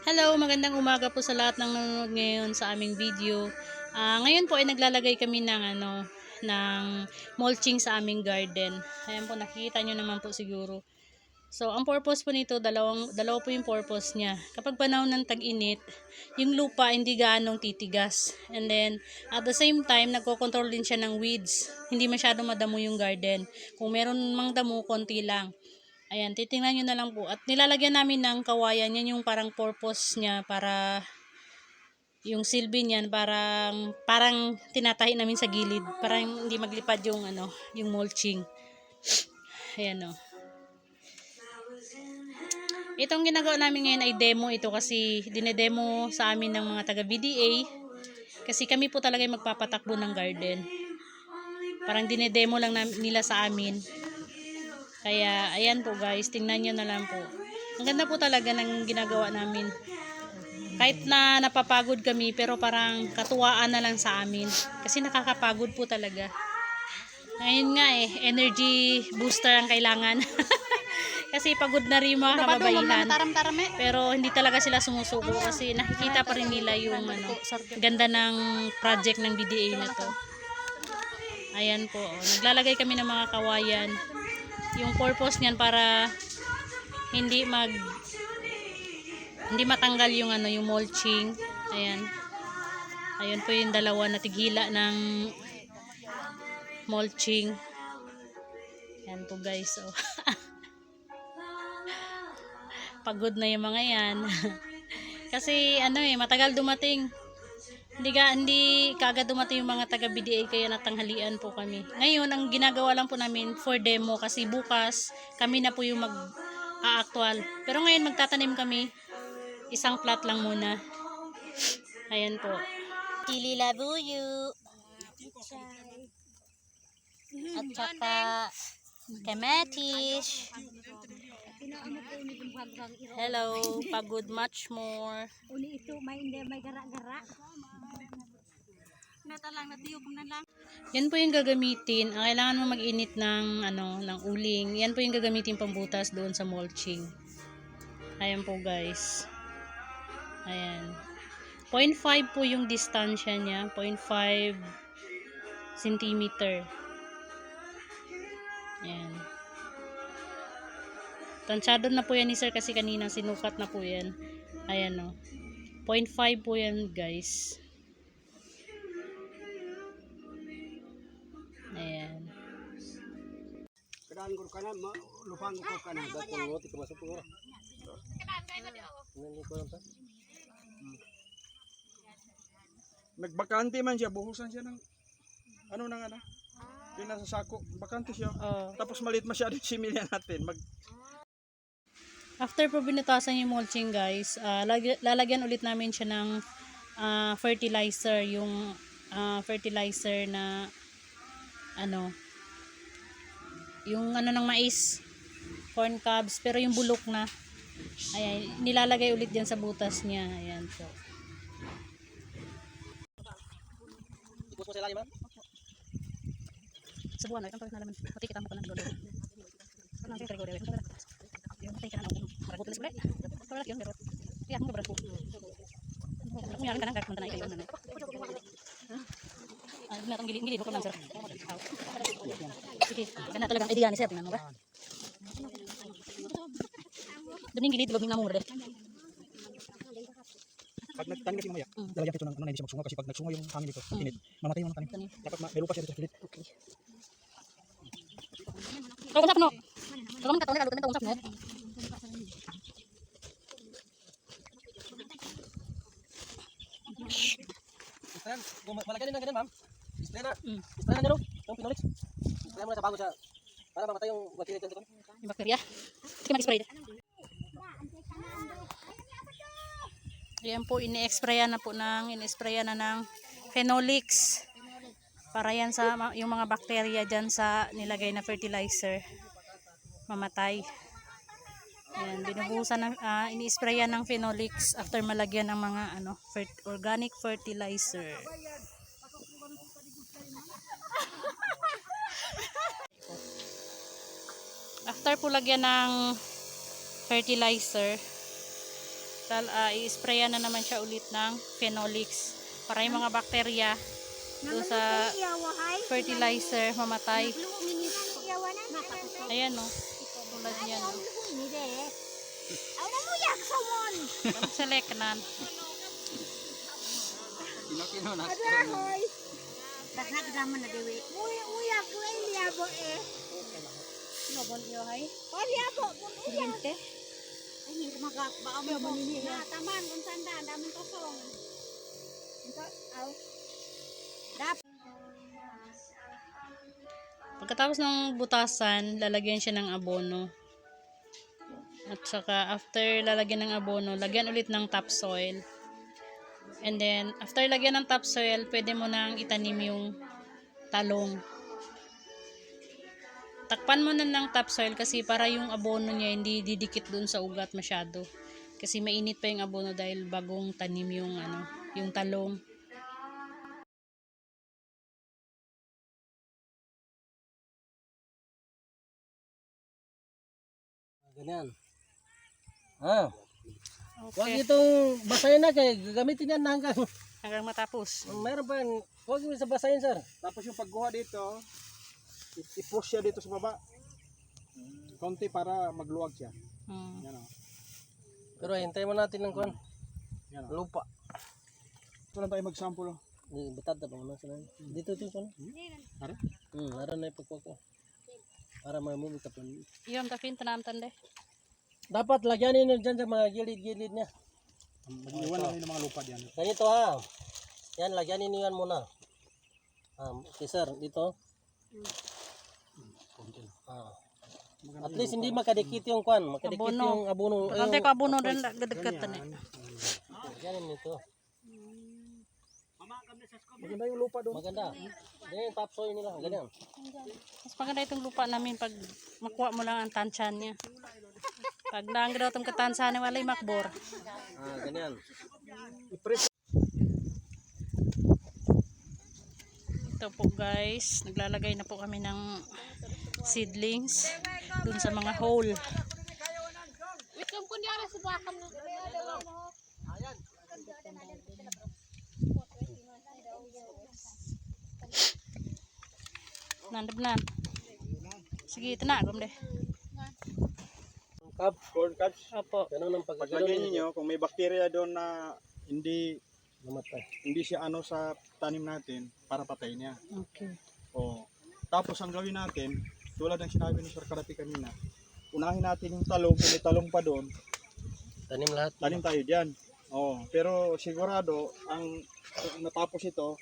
Hello, magandang umaga po sa lahat ng nanonood ngayon sa aming video. Ngayon po ay naglalagay kami ng mulching sa aming garden. Ayan po, nakikita nyo naman po siguro. So, ang purpose po nito, dalawa po yung purpose niya. Kapag panahon ng tag-init, yung lupa hindi gaanong titigas. And then, at the same time, nagko-control din siya ng weeds. Hindi masyadong madamo yung garden. Kung meron mang damo, konti lang. Ayan, titingnan nyo na lang po. At nilalagyan namin ng kawayan. Yan yung parang purpose niya para yung silbi niyan parang tinatahi namin sa gilid. Parang hindi maglipad yung mulching. Ayan o. Itong ginagawa namin ngayon ay demo ito kasi dinedemo sa amin ng mga taga BDA. Kasi kami po talaga yung magpapatakbo ng garden. Parang dinedemo lang nila sa amin. Kaya, ayan po guys, tingnan nyo na lang po. Ang ganda po talaga ng ginagawa namin. Kahit na napapagod kami, pero parang katuwaan na lang sa amin. Kasi nakakapagod po talaga. Ngayon nga energy booster ang kailangan. Kasi pagod na rin yung mga kababaihan. Pero hindi talaga sila sumusuko kasi nakikita pa rin nila yung ganda ng project ng BDA na to. Ayan po, naglalagay kami ng mga kawayan. Yung purpose niyan para hindi matanggal yung yung mulching. Ayan. Ayun po yung dalawa na tighila ng mulching. Ayan po guys. Oh. Pagod na yung mga yan. Kasi matagal dumating. Hindi kaagad dumating yung mga taga BDA kaya natanghalian po kami. Ngayon, ang ginagawa lang po namin for demo kasi bukas kami na po yung mag-a-actual. Pero ngayon magtatanim kami. Isang plot lang muna. Ayan po. Chili labuyo. At saka kamatis. Hello, pagod much more. Uni ito may gara-gara. Yan po yung gagamitin. Ang kailangan mo mag-init ng uling. Yan po yung gagamitin pambutas doon sa mulching. Ayan po guys. Ayan. 0.5 po yung distansya niya. 0.5 centimeter. Ayan. Tansyado na po yan ni sir kasi kanina sinukat na po yan. Ayan o. 0.5 po yan guys. Ayan. Kadaan ko kana lupang ko kana da ko roti ko masuk ko. Nagbakante man siya, buhusan siya ng ano. Yung nasa sako, bakante siya. Tapos maliit masyado yung similya natin. After po binutasan yung mulching guys, lalagyan ulit namin siya ng fertilizer, yung fertilizer na yung ng mais, corn cobs, pero yung bulok na. Ayan, nilalagay ulit diyan sa butas niya. Ayan po. Ipos mo sa ilalim, ha? Sa buwan, ito na naman. Pati kita mo ka ng lolo. Ano ang kaya gawin? Yung patay ka na ako. Maragot ulit ulit. Pero yun, pero kaya mo berat ko. Kung yaran ka nang kakman tanay kayo na. Natang gilid ko lang sir. Sige, ganda talagang idea ni sir, tingnan mo ba? Doon yung gilid, lobing na mo rin. Pag nagtanim kasi mamaya, lalagyan ko ng hindi siya magsungo kasi pag nagsungo yung hangin dito, init, mamatay yung mga tanim. Dapat may lupa siya dito sa pilit. Okay. Kalau konsap no. Kalau kita tahu kalau kita konsap no. Ayan, malagyan din ng ganyan, ma'am. Spray na. Spray na nyo, yung Pinolix. Spray mo na sa bago siya. Para mamatay yung bacteria dyan sa kanya. Yung bakterya. Sige, mag-spray. Ayan po, ini-sprayan na ng Phenolix. Para yan sa yung mga bakterya dyan sa nilagay na fertilizer. Mamatay. Ayan, binubuhusan ini-sprayan ng Phenolix after malagyan ng mga organic fertilizer. After po lagyan ng fertilizer, i-sprayan na naman siya ulit ng phenolics para yung mga bakterya doon sa fertilizer mamatay. Ayan no, tulad niyan no. Select na. Pagkatapos ng butasan, lalagyan siya ng abono. At saka after lalagyan ng abono, lagyan ulit ng topsoil. And then after lagyan ng topsoil, pwede mo nang itanim yung talong. Takpan mo na ng topsoil kasi para yung abono niya hindi didikit dun sa ugat masyado. Kasi mainit pa yung abono dahil bagong tanim yung yung talong. Ganyan. Ah. Huwag Okay. itong basahin na kay gagamitin yan na hanggang Hanggang matapos. mayroon pa yan. Huwag mo sa basahin, sir. Tapos yung pagguha dito, i-push siya dito sa baba. Konti para magluwag siya. Yan o. Pero hintayin mo natin ng kuwan. Yan o. Lupa. Ito lang tayo mag-sample o. Batad na naman sila. Dito ito kuwan. Ara? Ara na ipagkuha ko. Para mamumi ka pa. Yung tapin tanamtan de. Dapat lagyanin nyo dyan sa mga gilid-gilid niya. Mag-iwan lang yun ng mga lupa diyan. Ganito ha. Yan, lagyanin nyo yan muna. Okay sir, dito. At least hindi makadikit yung kwan. Makadikit Abono. yung abono. Pagkante ko abono din gadagkatan eh. Lagyanin nito. Maganda yung lupa doon. Maganda. Ganyan yung topsoil nila. Ganyan. Mas maganda itong lupa namin pag makuha mo lang ang tansyan niya. Pag naanggraw itong katansyan niya, walay makbor. Ganyan. Ito po guys, naglalagay na po kami ng seedlings dun sa mga hole. Nandab. Sige, ito na, gum deh. Cup. Corn cobs. Opo. Ganun ang Paglagay niyo kung may bakterya doon na hindi namatay. siya sa tanim natin para patayin niya. Okay. O. Tapos ang gawin natin, tulad ng sinabi ni Sir Karate kanina, unahin natin yung talong, kung may talong pa doon, Tanim lahat. tanim tayo diyan. Pero sigurado ang natapos ito,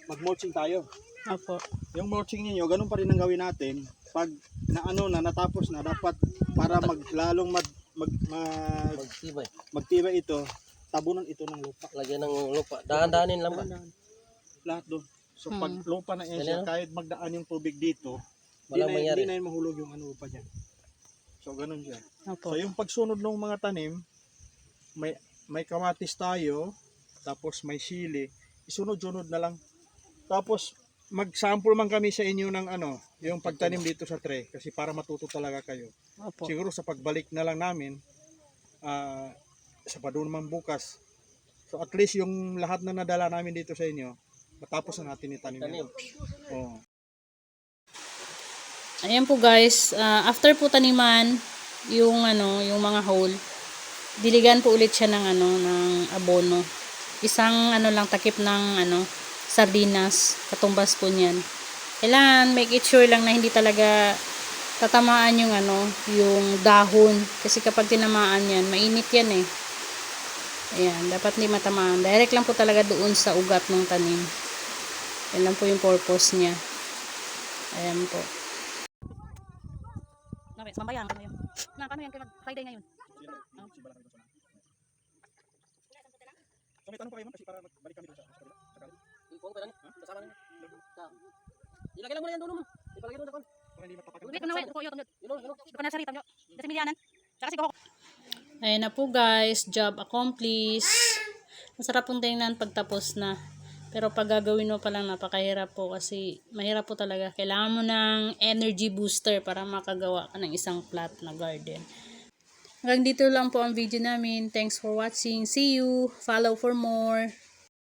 mag-mulching tayo. Opo. Yung mulching niyo, ganun pa rin ang gawin natin. Pag natapos na, dapat para lalong Magtibay. magtibay ito, tabunan ito ng lupa. Lagyan ng lupa. Dahan-dahanin lang ba? Lahat doon. So pag lupa na yan siya, Ganun? kahit magdaan yung tubig dito, Walang mangyari. hindi na yun mahulog yung lupa dyan. So ganun siya. Opo. So yung pagsunod ng mga tanim, may kamatis tayo, tapos may sili, isunod-sunod na lang. Tapos mag-sample man kami sa inyo ng yung pagtanim dito sa tray kasi para matuto talaga kayo. Opo. Siguro sa pagbalik na lang namin sa padun naman bukas. So at least yung lahat na nadala namin dito sa inyo, matapos na natin itanim. Tanim. Oh. Ayan po guys, after po taniman yung mga hole, diligan po ulit siya ng ng abono. Isang lang takip ng sardinas, katumbas po niyan. Kailangan make it sure lang na hindi talaga tatamaan yung yung dahon kasi kapag tinamaan yan, mainit yan eh. Ayan, dapat hindi matamaan. Direct lang po talaga doon sa ugat ng tanim. Yan lang po yung purpose niya. Ayan po. Nabe, mambayang ka ngayon. Paano yan kay Friday ngayon? So may tanong pa kayo ma'am kasi para magbalik kami doon sa kabila. Ipong pera ni. Kasama ni. Ilagay lang mo na yan doon mo. Ipalagay doon sa kon. Para hindi matapakan. Wait, ano ko yun? Yun. Ito ka na sarita nyo. Kasi milianan. Tsaka si Coco. Ayan na po guys. Job accomplished. Masarap pong tingnan pagtapos na. Pero pag gagawin mo pa lang napakahirap po kasi mahirap po talaga. Kailangan mo ng energy booster para makagawa ka ng isang plat na garden. Hanggang dito lang po ang video namin. Thanks for watching. See you. Follow for more.